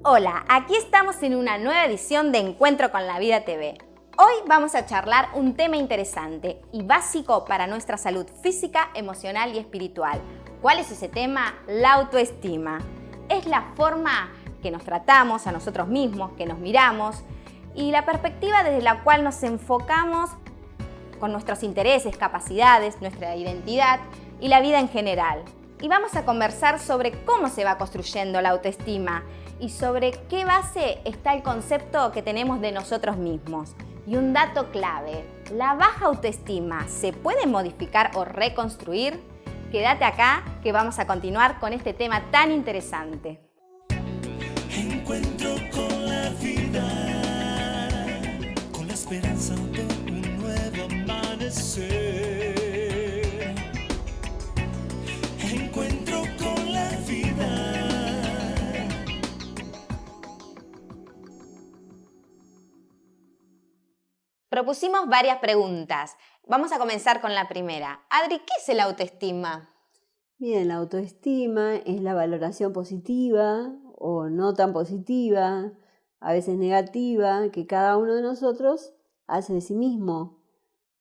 Hola, aquí estamos en una nueva edición de Encuentro con la Vida TV. Hoy vamos a charlar un tema interesante y básico para nuestra salud física, emocional y espiritual. ¿Cuál es ese tema? La autoestima. Es la forma que nos tratamos a nosotros mismos, que nos miramos y la perspectiva desde la cual nos enfocamos con nuestros intereses, capacidades, nuestra identidad y la vida en general. Y vamos a conversar sobre cómo se va construyendo la autoestima y sobre qué base está el concepto que tenemos de nosotros mismos. Y un dato clave, ¿la baja autoestima se puede modificar o reconstruir? Quédate acá que vamos a continuar con este tema tan interesante. Encuentro con la vida, con la esperanza de un nuevo amanecer. Encuentro con la vida. Propusimos varias preguntas. Vamos a comenzar con la primera. Adri, ¿qué es el autoestima? Bien, la autoestima es la valoración positiva o no tan positiva, a veces negativa, que cada uno de nosotros hace de sí mismo.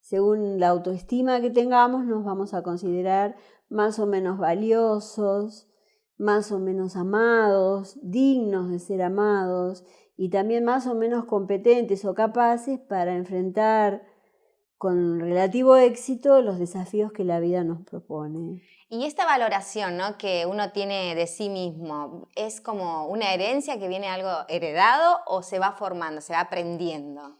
Según la autoestima que tengamos, nos vamos a considerar más o menos valiosos, más o menos amados, dignos de ser amados y también más o menos competentes o capaces para enfrentar con relativo éxito los desafíos que la vida nos propone. Y esta valoración, ¿no?, que uno tiene de sí mismo, ¿es como una herencia que viene algo heredado o se va formando, se va aprendiendo?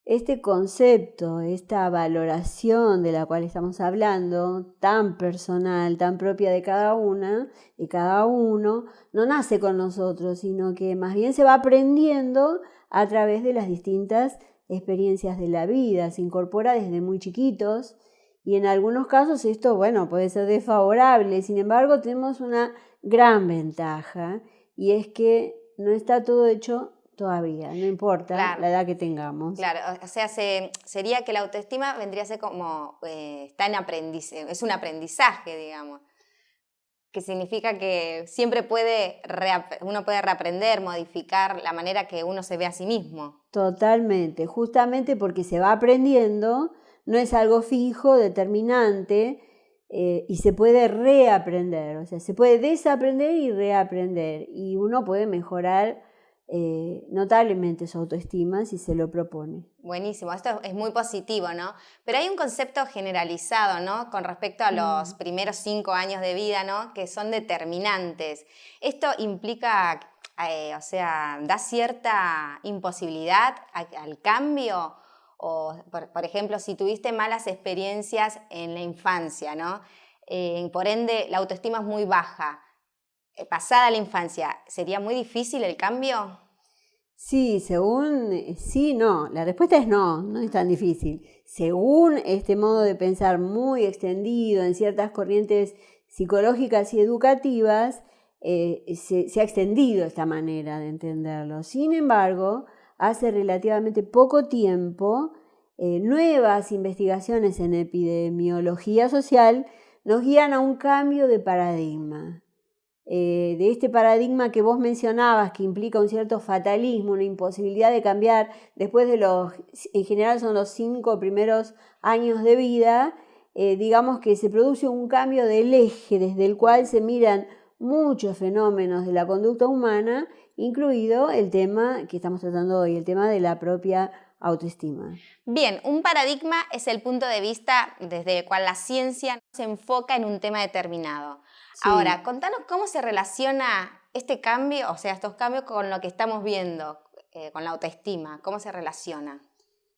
Este concepto, esta valoración de la cual estamos hablando, tan personal, tan propia de cada una, de cada uno, no nace con nosotros, sino que más bien se va aprendiendo a través de las distintas experiencias de la vida, se incorpora desde muy chiquitos y en algunos casos esto, puede ser desfavorable. Sin embargo, tenemos una gran ventaja y es que no está todo hecho todavía, no importa Claro. la edad que tengamos. Claro, o sea, sería que la autoestima vendría a ser como, está en aprendizaje, es un aprendizaje, digamos, que significa que siempre uno puede reaprender, modificar la manera que uno se ve a sí mismo. Totalmente, justamente porque se va aprendiendo, no es algo fijo, determinante, y se puede reaprender, o sea, se puede desaprender y reaprender, y uno puede mejorar notablemente su autoestima si se lo propone. Buenísimo, esto es muy positivo, ¿no? Pero hay un concepto generalizado, ¿no?, con respecto a los primeros 5 años de vida, ¿no?, que son determinantes. Esto implica, da cierta imposibilidad al cambio. O, por ejemplo, si tuviste malas experiencias en la infancia, ¿no?, por ende la autoestima es muy baja. Pasada la infancia, ¿sería muy difícil el cambio? Sí, no, la respuesta es no es tan difícil. Según este modo de pensar muy extendido en ciertas corrientes psicológicas y educativas, se ha extendido esta manera de entenderlo. Sin embargo, hace relativamente poco tiempo, nuevas investigaciones en epidemiología social nos guían a un cambio de paradigma. De este paradigma que vos mencionabas, que implica un cierto fatalismo, una imposibilidad de cambiar después en general son los 5 primeros años de vida, digamos que se produce un cambio del eje desde el cual se miran muchos fenómenos de la conducta humana, incluido el tema que estamos tratando hoy, el tema de la propia autoestima. Bien, un paradigma es el punto de vista desde el cual la ciencia se enfoca en un tema determinado. Sí. Ahora, contanos cómo se relaciona este cambio, o sea, estos cambios con lo que estamos viendo, con la autoestima. ¿Cómo se relaciona?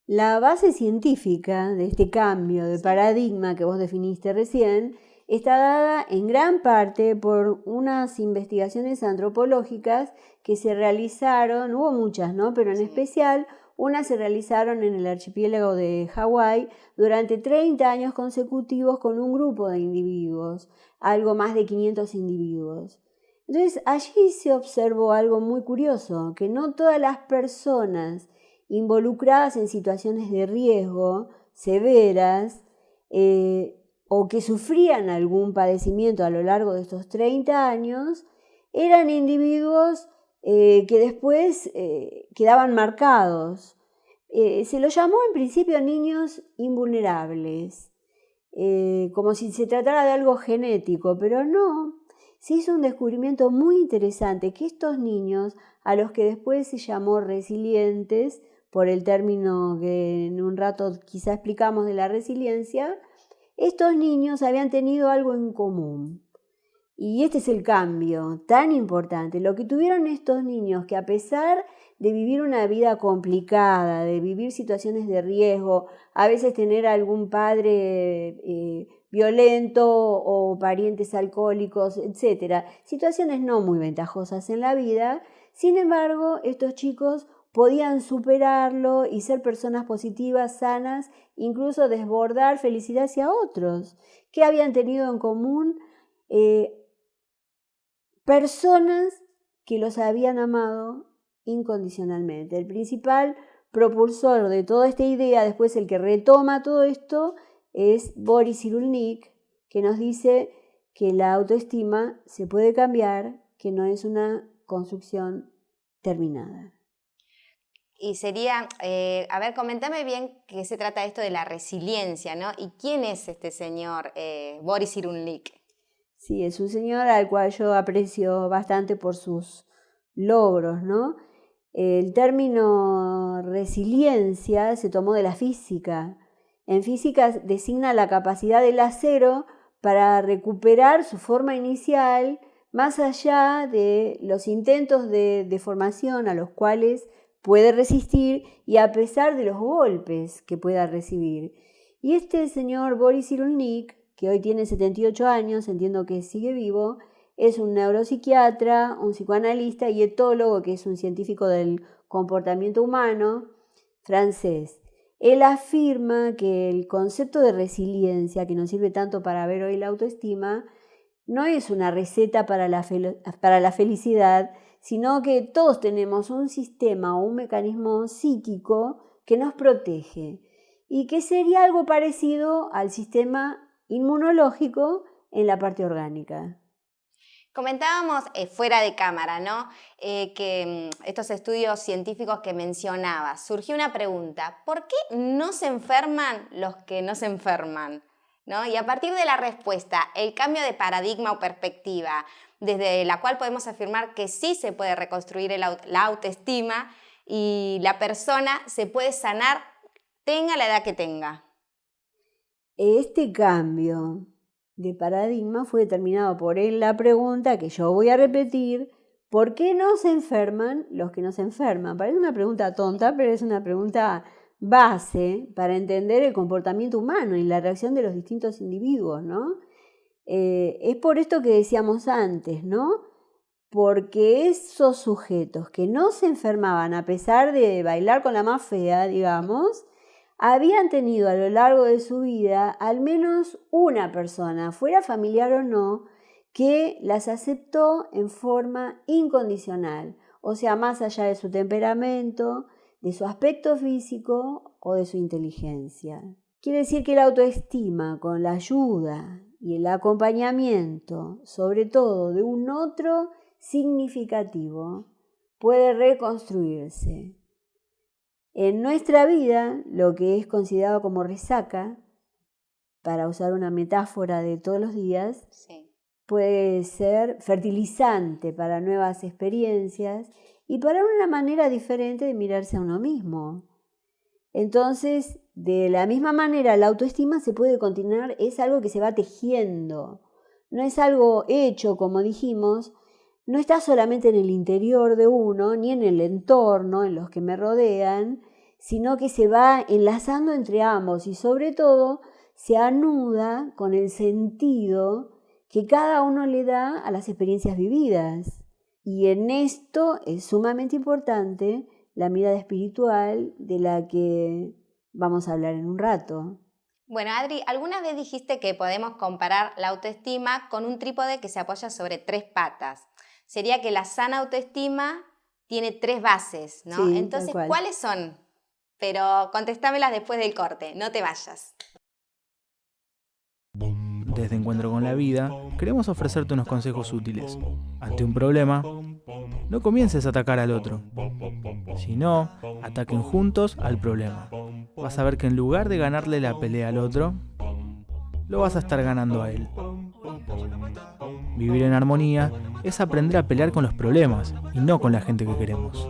La base científica de este cambio de paradigma que vos definiste recién está dada en gran parte por unas investigaciones antropológicas que se realizaron, hubo muchas, ¿no?, pero en especial unas se realizaron en el archipiélago de Hawái durante 30 años consecutivos con un grupo de individuos, algo más de 500 individuos. Entonces allí se observó algo muy curioso, que no todas las personas involucradas en situaciones de riesgo severas o que sufrían algún padecimiento a lo largo de estos 30 años eran individuos que después quedaban marcados. Se los llamó en principio niños invulnerables, como si se tratara de algo genético, pero no. Se hizo un descubrimiento muy interesante, que estos niños, a los que después se llamó resilientes, por el término que en un rato quizá explicamos de la resiliencia, estos niños habían tenido algo en común. Y este es el cambio tan importante. Lo que tuvieron estos niños, que a pesar de vivir una vida complicada, de vivir situaciones de riesgo, a veces tener algún padre violento o parientes alcohólicos, etc., situaciones no muy ventajosas en la vida, sin embargo, estos chicos podían superarlo y ser personas positivas, sanas, incluso desbordar felicidad hacia otros. ¿Qué habían tenido en común? Personas que los habían amado incondicionalmente. El principal propulsor de toda esta idea, después el que retoma todo esto, es Boris Cyrulnik, que nos dice que la autoestima se puede cambiar, que no es una construcción terminada. Y sería, a ver, coméntame bien qué se trata esto de la resiliencia, ¿no? ¿Y quién es este señor Boris Cyrulnik? Sí, es un señor al cual yo aprecio bastante por sus logros, ¿no? El término resiliencia se tomó de la física. En física designa la capacidad del acero para recuperar su forma inicial más allá de los intentos de deformación a los cuales puede resistir y a pesar de los golpes que pueda recibir. Y este señor Boris Cyrulnik, que hoy tiene 78 años, entiendo que sigue vivo, es un neuropsiquiatra, un psicoanalista y etólogo, que es un científico del comportamiento humano francés. Él afirma que el concepto de resiliencia, que nos sirve tanto para ver hoy la autoestima, no es una receta para la felicidad, sino que todos tenemos un sistema o un mecanismo psíquico que nos protege y que sería algo parecido al sistema inmunológico en la parte orgánica. Comentábamos fuera de cámara, ¿no? Que estos estudios científicos que mencionabas, surgió una pregunta: ¿por qué no se enferman los que no se enferman? ¿No? Y a partir de la respuesta, el cambio de paradigma o perspectiva, desde la cual podemos afirmar que sí se puede reconstruir la autoestima y la persona se puede sanar, tenga la edad que tenga. Este cambio de paradigma fue determinado por la pregunta que yo voy a repetir: ¿por qué no se enferman los que no se enferman? Parece una pregunta tonta, pero es una pregunta base para entender el comportamiento humano y la reacción de los distintos individuos, ¿no? Es por esto que decíamos antes, ¿no? Porque esos sujetos que no se enfermaban a pesar de bailar con la más fea, digamos, habían tenido a lo largo de su vida al menos una persona, fuera familiar o no, que las aceptó en forma incondicional, o sea, más allá de su temperamento, de su aspecto físico o de su inteligencia. Quiere decir que la autoestima, con la ayuda y el acompañamiento, sobre todo de un otro significativo, puede reconstruirse. En nuestra vida, lo que es considerado como resaca, para usar una metáfora de todos los días, Sí. puede ser fertilizante para nuevas experiencias y para una manera diferente de mirarse a uno mismo. Entonces, de la misma manera, la autoestima se puede continuar, es algo que se va tejiendo, no es algo hecho, como dijimos, no está solamente en el interior de uno, ni en el entorno, en los que me rodean, sino que se va enlazando entre ambos y sobre todo se anuda con el sentido que cada uno le da a las experiencias vividas. Y en esto es sumamente importante la mirada espiritual de la que vamos a hablar en un rato. Bueno, Adri, alguna vez dijiste que podemos comparar la autoestima con un trípode que se apoya sobre 3 patas. Sería que la sana autoestima tiene 3 bases, ¿no? Sí, entonces, tal cual. ¿cuáles son? Pero contestámelas después del corte, no te vayas. Desde Encuentro con la Vida, queremos ofrecerte unos consejos útiles. Ante un problema, No comiences a atacar al otro, sino ataquen juntos al problema. Vas a ver que en lugar de ganarle la pelea al otro, lo vas a estar ganando a él. Vivir en armonía es aprender a pelear con los problemas y no con la gente que queremos.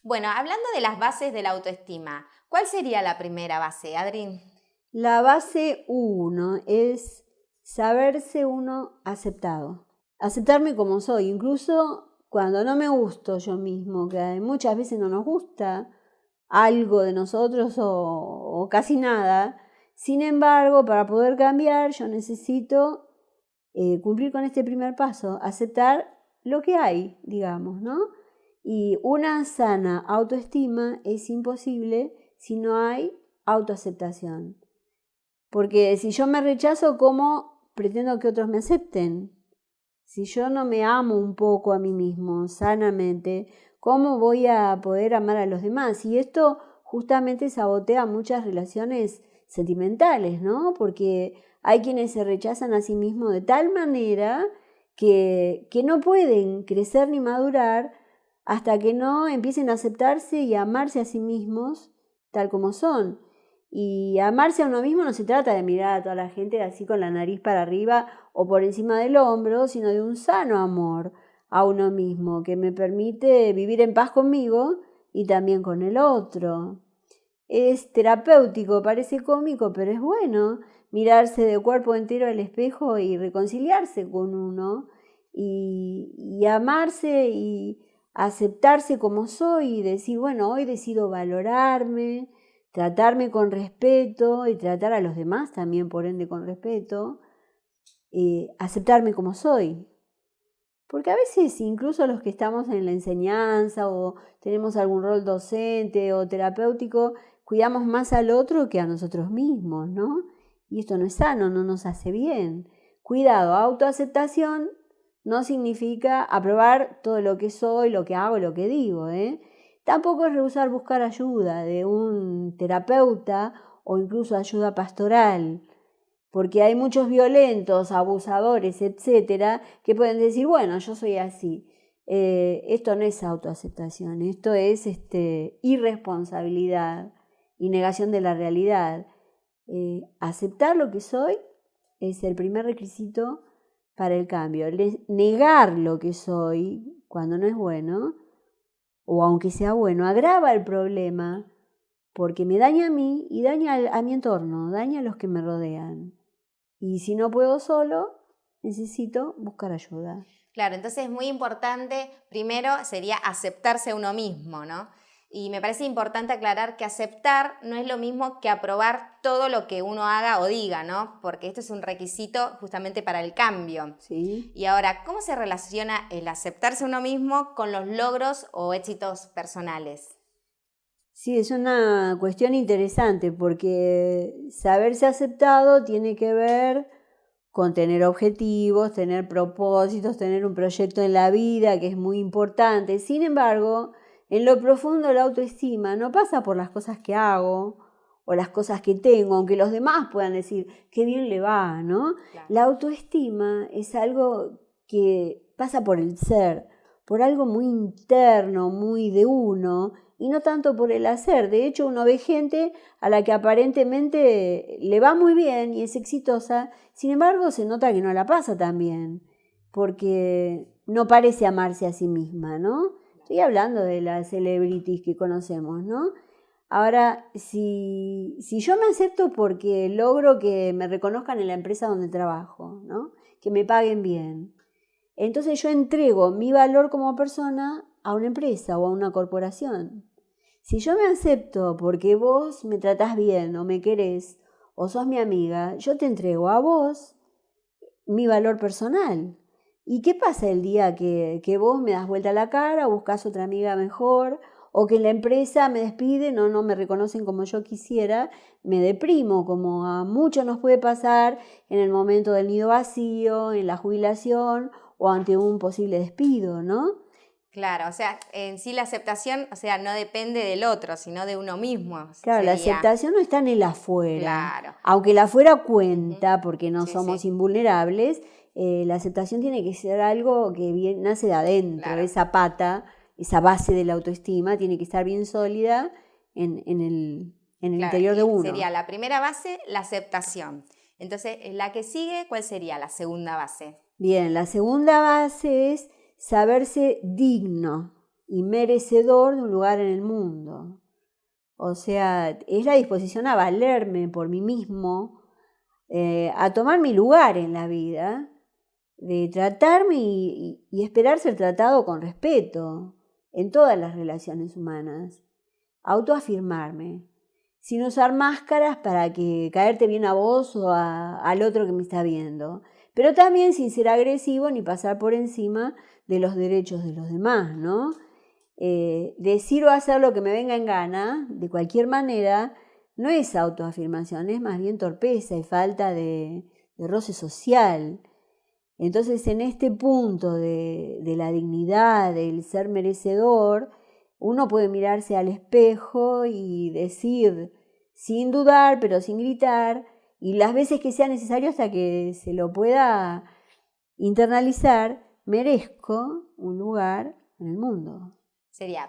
Bueno, hablando de las bases de la autoestima, ¿cuál sería la primera base, Adri? La base 1 es saberse uno aceptado. Aceptarme como soy, incluso cuando no me gusto yo mismo, que muchas veces no nos gusta algo de nosotros o casi nada. Sin embargo, para poder cambiar, yo necesito cumplir con este primer paso, aceptar lo que hay, digamos, ¿no? Y una sana autoestima es imposible si no hay autoaceptación. Porque si yo me rechazo, ¿cómo pretendo que otros me acepten? Si yo no me amo un poco a mí mismo, sanamente, ¿cómo voy a poder amar a los demás? Y esto justamente sabotea muchas relaciones sentimentales, ¿no? Porque hay quienes se rechazan a sí mismos de tal manera que no pueden crecer ni madurar hasta que no empiecen a aceptarse y a amarse a sí mismos tal como son. Y amarse a uno mismo no se trata de mirar a toda la gente así con la nariz para arriba o por encima del hombro, sino de un sano amor a uno mismo que me permite vivir en paz conmigo y también con el otro. Es terapéutico, parece cómico, pero es bueno mirarse de cuerpo entero al espejo y reconciliarse con uno y amarse y aceptarse como soy y decir, bueno, hoy decido valorarme, tratarme con respeto y tratar a los demás también, por ende, con respeto, aceptarme como soy. Porque a veces incluso los que estamos en la enseñanza o tenemos algún rol docente o terapéutico, cuidamos más al otro que a nosotros mismos, ¿no? Y esto no es sano, no nos hace bien. Cuidado, autoaceptación no significa aprobar todo lo que soy, lo que hago, lo que digo, Tampoco es rehusar buscar ayuda de un terapeuta o incluso ayuda pastoral, porque hay muchos violentos, abusadores, etcétera, que pueden decir, bueno, yo soy así. Esto no es autoaceptación, esto es irresponsabilidad y negación de la realidad. Aceptar lo que soy es el primer requisito para el cambio. Negar lo que soy cuando no es bueno, o aunque sea bueno, agrava el problema porque me daña a mí y daña a mi entorno, daña a los que me rodean. Y si no puedo solo, necesito buscar ayuda. Claro, entonces es muy importante, primero sería aceptarse a uno mismo, ¿no? Y me parece importante aclarar que aceptar no es lo mismo que aprobar todo lo que uno haga o diga, ¿no? Porque esto es un requisito justamente para el cambio. Sí. Y ahora, ¿cómo se relaciona el aceptarse a uno mismo con los logros o éxitos personales? Sí, es una cuestión interesante porque saberse aceptado tiene que ver con tener objetivos, tener propósitos, tener un proyecto en la vida que es muy importante. Sin embargo, en lo profundo la autoestima no pasa por las cosas que hago o las cosas que tengo, aunque los demás puedan decir qué bien le va, ¿no? Claro. La autoestima es algo que pasa por el ser, por algo muy interno, muy de uno, y no tanto por el hacer. De hecho, uno ve gente a la que aparentemente le va muy bien y es exitosa, sin embargo se nota que no la pasa tan bien, porque no parece amarse a sí misma, ¿no? Estoy hablando de las celebrities que conocemos, ¿no? Ahora, si yo me acepto porque logro que me reconozcan en la empresa donde trabajo, ¿no? Que me paguen bien, entonces yo entrego mi valor como persona a una empresa o a una corporación. Si yo me acepto porque vos me tratás bien o me querés o sos mi amiga, yo te entrego a vos mi valor personal. ¿Y qué pasa el día que vos me das vuelta la cara o buscas otra amiga mejor o que en la empresa me despiden o no me reconocen como yo quisiera? Me deprimo, como a muchos nos puede pasar en el momento del nido vacío, en la jubilación o ante un posible despido, ¿no? Claro, o sea, en sí la aceptación, o sea, no depende del otro, sino de uno mismo. Claro, la sería. aceptación no está en el afuera. Claro. Aunque el afuera cuenta, porque no Sí, somos sí. invulnerables, la aceptación tiene que ser algo que nace de adentro. Claro. Esa pata, esa base de la autoestima, tiene que estar bien sólida en el Claro, interior y de uno. sería la primera base, la aceptación. Entonces, la que sigue, ¿cuál sería la segunda base? Bien, la segunda base es saberse digno y merecedor de un lugar en el mundo. O sea, es la disposición a valerme por mí mismo, a tomar mi lugar en la vida, de tratarme y esperar ser tratado con respeto en todas las relaciones humanas. Autoafirmarme, sin usar máscaras para que caerte bien a vos o al otro que me está viendo, pero también sin ser agresivo ni pasar por encima de los derechos de los demás, ¿no? Decir o hacer lo que me venga en gana, de cualquier manera, no es autoafirmación, es más bien torpeza y falta de roce social. Entonces, en este punto de la dignidad, del ser merecedor, uno puede mirarse al espejo y decir, sin dudar, pero sin gritar, y las veces que sea necesario hasta que se lo pueda internalizar, merezco un lugar en el mundo. Sería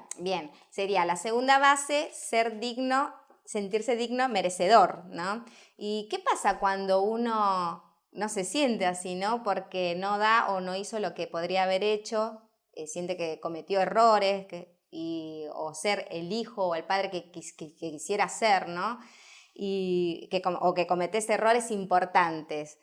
la segunda base, ser digno, sentirse digno, merecedor, ¿no? ¿Y qué pasa cuando uno no se siente así, ¿no? Porque no da o no hizo lo que podría haber hecho, siente que cometió errores, o ser el hijo o el padre que quisiera ser, ¿no? O que cometés errores importantes,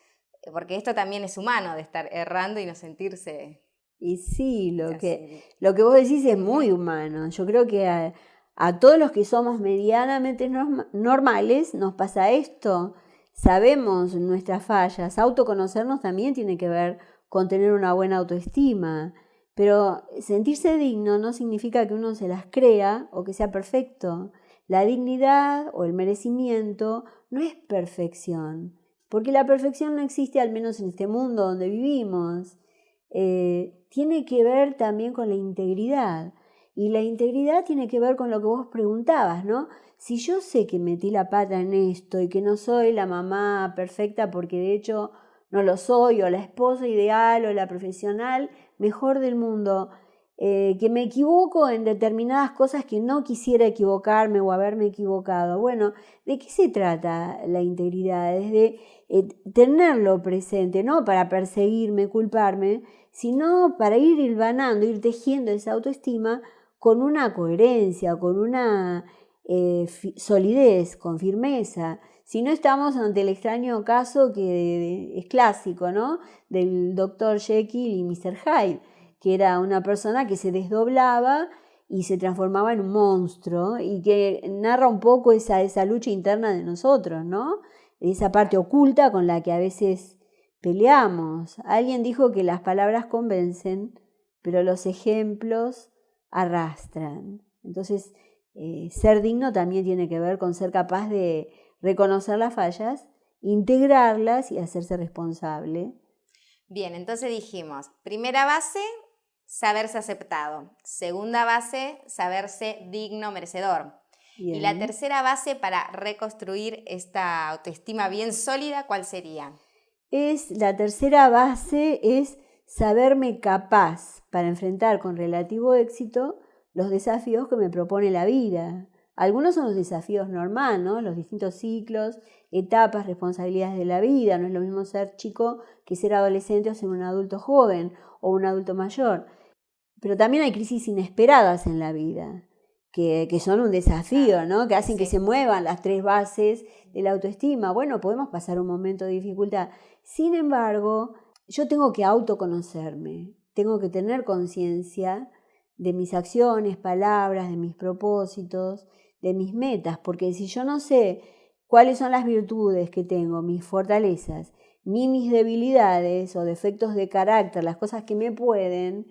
porque esto también es humano, de estar errando y no sentirse... Y sí, lo que vos decís es muy humano. Yo creo que a todos los que somos medianamente normales nos pasa esto. Sabemos nuestras fallas. Autoconocernos también tiene que ver con tener una buena autoestima. Pero sentirse digno no significa que uno se las crea o que sea perfecto. La dignidad o el merecimiento no es perfección, porque la perfección no existe, al menos en este mundo donde vivimos. Tiene que ver también con la integridad. Y la integridad tiene que ver con lo que vos preguntabas, ¿no? Si yo sé que metí la pata en esto y que no soy la mamá perfecta porque de hecho no lo soy, o la esposa ideal o la profesional mejor del mundo, que me equivoco en determinadas cosas que no quisiera equivocarme o haberme equivocado. Bueno, ¿de qué se trata la integridad? Es de tenerlo presente, no para perseguirme, culparme, sino para ir hilvanando, ir tejiendo esa autoestima con una coherencia, con una solidez, con firmeza. Si no, estamos ante el extraño caso que es clásico, ¿no? Del Dr. Jekyll y Mr. Hyde, que era una persona que se desdoblaba y se transformaba en un monstruo, y que narra un poco esa lucha interna de nosotros, ¿no? Esa parte oculta con la que a veces peleamos. Alguien dijo que las palabras convencen, pero los ejemplos arrastran. Entonces, ser digno también tiene que ver con ser capaz de reconocer las fallas, integrarlas y hacerse responsable. Bien, entonces dijimos, primera base, saberse aceptado. Segunda base, saberse digno, merecedor. Bien. Y la tercera base para reconstruir esta autoestima bien sólida, ¿cuál sería? La tercera base es saberme capaz para enfrentar con relativo éxito los desafíos que me propone la vida. Algunos son los desafíos normales, ¿no? Los distintos ciclos, etapas, responsabilidades de la vida. No es lo mismo ser chico que ser adolescente o ser un adulto joven o un adulto mayor. Pero también hay crisis inesperadas en la vida, que son un desafío, ¿no? Que hacen que se muevan las tres bases de la autoestima. Bueno, podemos pasar un momento de dificultad. Sin embargo, yo tengo que autoconocerme, tengo que tener conciencia de mis acciones, palabras, de mis propósitos, de mis metas, porque si yo no sé cuáles son las virtudes que tengo, mis fortalezas, ni mis debilidades o defectos de carácter, las cosas que me pueden,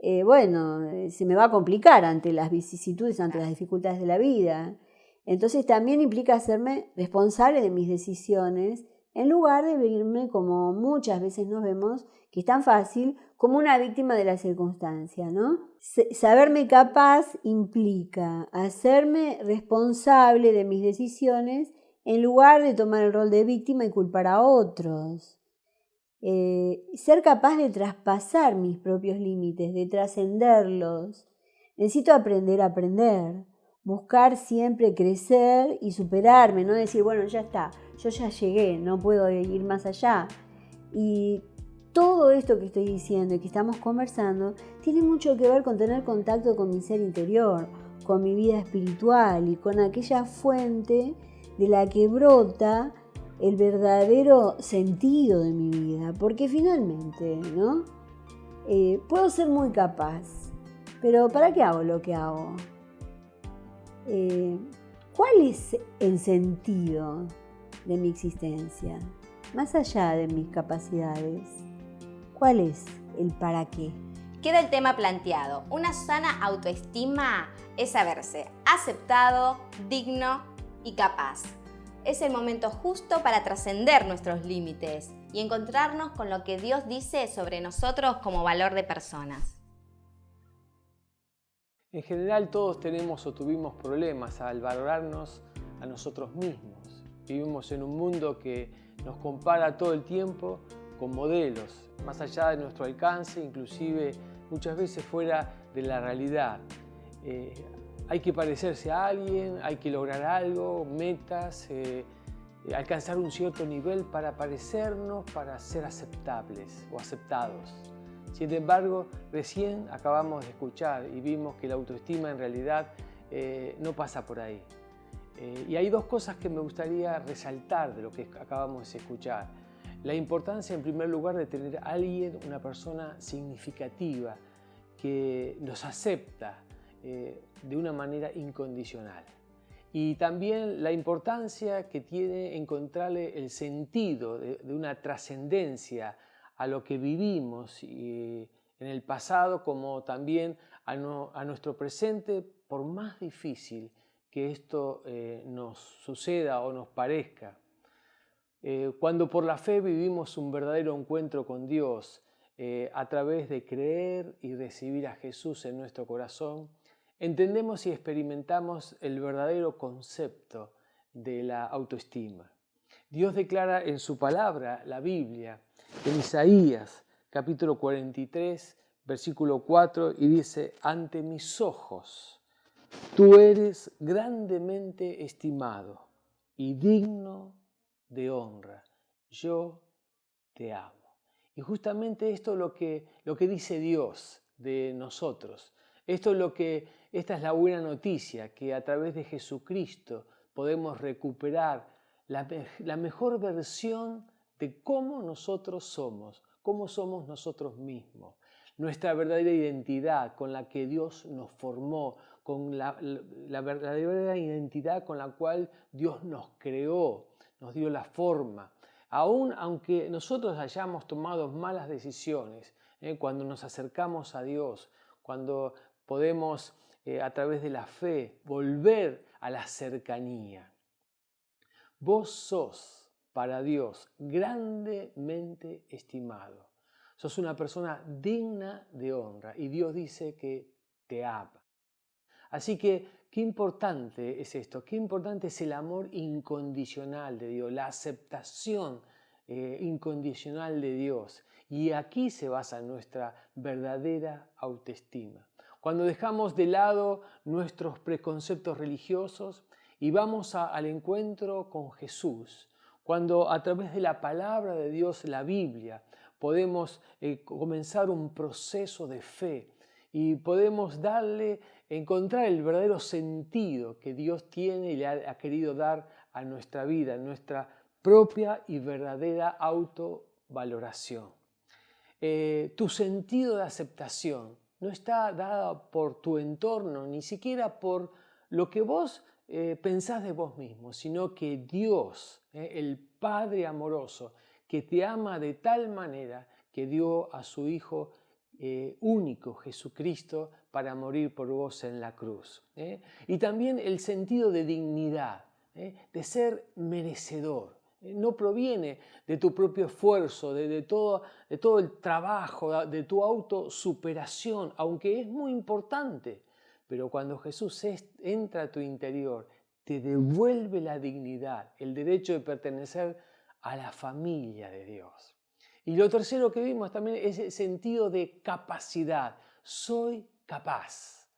se me va a complicar ante las vicisitudes, ante las dificultades de la vida. Entonces también implica hacerme responsable de mis decisiones, en lugar de verme, como muchas veces nos vemos, que es tan fácil, como una víctima de la circunstancia, ¿no? Saberme capaz implica hacerme responsable de mis decisiones en lugar de tomar el rol de víctima y culpar a otros. Ser capaz de traspasar mis propios límites, de trascenderlos. Necesito aprender a aprender, buscar siempre crecer y superarme, no decir, bueno, ya está, yo ya llegué, no puedo ir más allá. Y todo esto que estoy diciendo y que estamos conversando tiene mucho que ver con tener contacto con mi ser interior, con mi vida espiritual y con aquella fuente de la que brota el verdadero sentido de mi vida, porque finalmente, ¿no? Puedo ser muy capaz, pero ¿para qué hago lo que hago? ¿Cuál es el sentido de mi existencia? Más allá de mis capacidades, ¿cuál es el para qué? Queda el tema planteado. Una sana autoestima es saberse aceptado, digno y capaz. Es el momento justo para trascender nuestros límites y encontrarnos con lo que Dios dice sobre nosotros como valor de personas. En general todos tenemos o tuvimos problemas al valorarnos a nosotros mismos. Vivimos en un mundo que nos compara todo el tiempo con modelos, más allá de nuestro alcance, inclusive muchas veces fuera de la realidad. Hay que parecerse a alguien, hay que lograr algo, metas, alcanzar un cierto nivel para parecernos, para ser aceptables o aceptados. Sin embargo, recién acabamos de escuchar y vimos que la autoestima en realidad no pasa por ahí. Y hay dos cosas que me gustaría resaltar de lo que acabamos de escuchar. La importancia, en primer lugar, de tener a alguien, una persona significativa, que nos acepta de una manera incondicional. Y también la importancia que tiene encontrarle el sentido de una trascendencia a lo que vivimos en el pasado, como también a nuestro presente, por más difícil que esto nos suceda o nos parezca. Cuando por la fe vivimos un verdadero encuentro con Dios a través de creer y recibir a Jesús en nuestro corazón, entendemos y experimentamos el verdadero concepto de la autoestima. Dios declara en su palabra, la Biblia, en Isaías capítulo 43, versículo 4, y dice: ante mis ojos tú eres grandemente estimado y digno de honra. Yo te amo. Y justamente esto es lo que dice Dios de nosotros. Esta es la buena noticia, que a través de Jesucristo podemos recuperar la mejor versión de cómo nosotros somos nosotros mismos. Nuestra verdadera identidad con la que Dios nos formó, con la verdadera identidad con la cual Dios nos creó, nos dio la forma. Aunque nosotros hayamos tomado malas decisiones, cuando nos acercamos a Dios, cuando podemos a través de la fe volver a la cercanía. Vos sos para Dios grandemente estimado. Sos una persona digna de honra y Dios dice que te ama. Así que qué importante es esto, qué importante es el amor incondicional de Dios, la aceptación incondicional de Dios. Y aquí se basa nuestra verdadera autoestima. Cuando dejamos de lado nuestros preconceptos religiosos y vamos al encuentro con Jesús, cuando a través de la palabra de Dios, la Biblia, podemos comenzar un proceso de fe y podemos encontrar el verdadero sentido que Dios tiene y le ha querido dar a nuestra vida, nuestra propia y verdadera autovaloración. Tu sentido de aceptación no está dado por tu entorno, ni siquiera por lo que vos pensás de vos mismo, sino que Dios, el Padre amoroso, que te ama de tal manera que dio a su Hijo único, Jesucristo, para morir por vos en la cruz. Y también el sentido de dignidad, de ser merecedor. No proviene de tu propio esfuerzo, de todo el trabajo, de tu autosuperación, aunque es muy importante. Pero cuando Jesús entra a tu interior, te devuelve la dignidad, el derecho de pertenecer a la familia de Dios. Y lo tercero que vimos también es el sentido de capacidad. Soy capaz.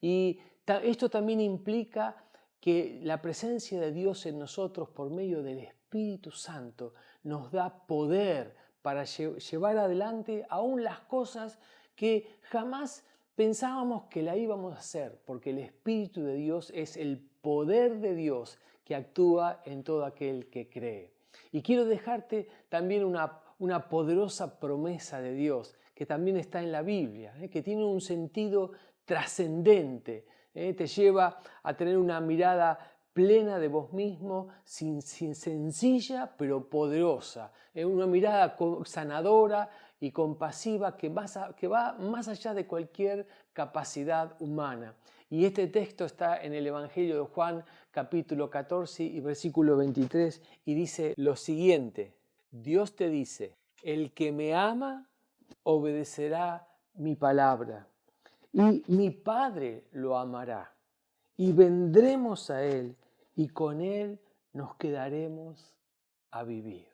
Y esto también implica que la presencia de Dios en nosotros por medio del Espíritu Santo nos da poder para llevar adelante aún las cosas que jamás pensábamos que la íbamos a hacer, porque el Espíritu de Dios es el poder de Dios que actúa en todo aquel que cree. Y quiero dejarte también una poderosa promesa de Dios que también está en la Biblia, que tiene un sentido trascendente. Te lleva a tener una mirada plena de vos mismo, sencilla pero poderosa, una mirada sanadora y compasiva que va más allá de cualquier capacidad humana. Y este texto está en el Evangelio de Juan, capítulo 14 y versículo 23, y dice lo siguiente: Dios te dice, el que me ama obedecerá mi palabra. Y mi Padre lo amará, y vendremos a Él, y con Él nos quedaremos a vivir.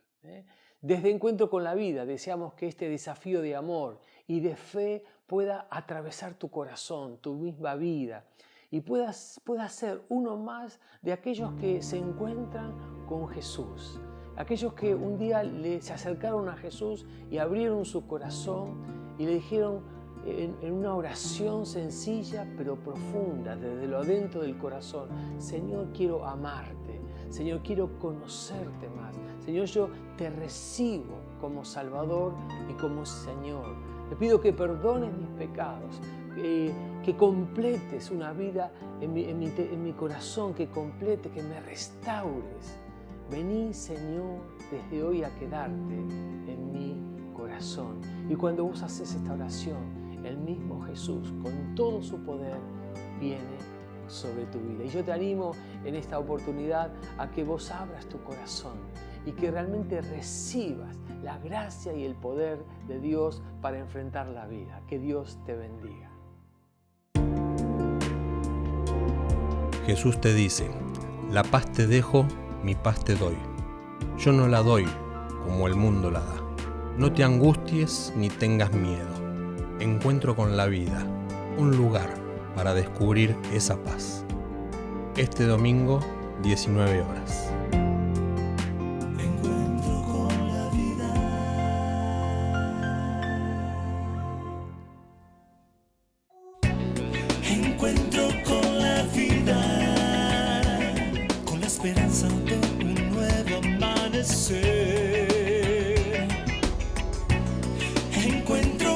Desde Encuentro con la Vida deseamos que este desafío de amor y de fe pueda atravesar tu corazón, tu misma vida, y puedas ser uno más de aquellos que se encuentran con Jesús. Aquellos que un día se acercaron a Jesús y abrieron su corazón y le dijeron, en una oración sencilla pero profunda, desde lo adentro del corazón: Señor, quiero amarte. Señor, quiero conocerte más. Señor, yo te recibo como Salvador y como Señor. Te pido que perdones mis pecados, que completes una vida en mi corazón, que me restaures. Vení, Señor, desde hoy a quedarte en mi corazón. Y cuando vos haces esta oración, el mismo Jesús, con todo su poder, viene sobre tu vida. Y yo te animo en esta oportunidad a que vos abras tu corazón y que realmente recibas la gracia y el poder de Dios para enfrentar la vida. Que Dios te bendiga. Jesús te dice, la paz te dejo, mi paz te doy. Yo no la doy como el mundo la da. No te angusties ni tengas miedo. Encuentro con la Vida, un lugar para descubrir esa paz. Este domingo, 19 horas. Encuentro con la vida. Encuentro con la vida, con la esperanza de un nuevo amanecer. Encuentro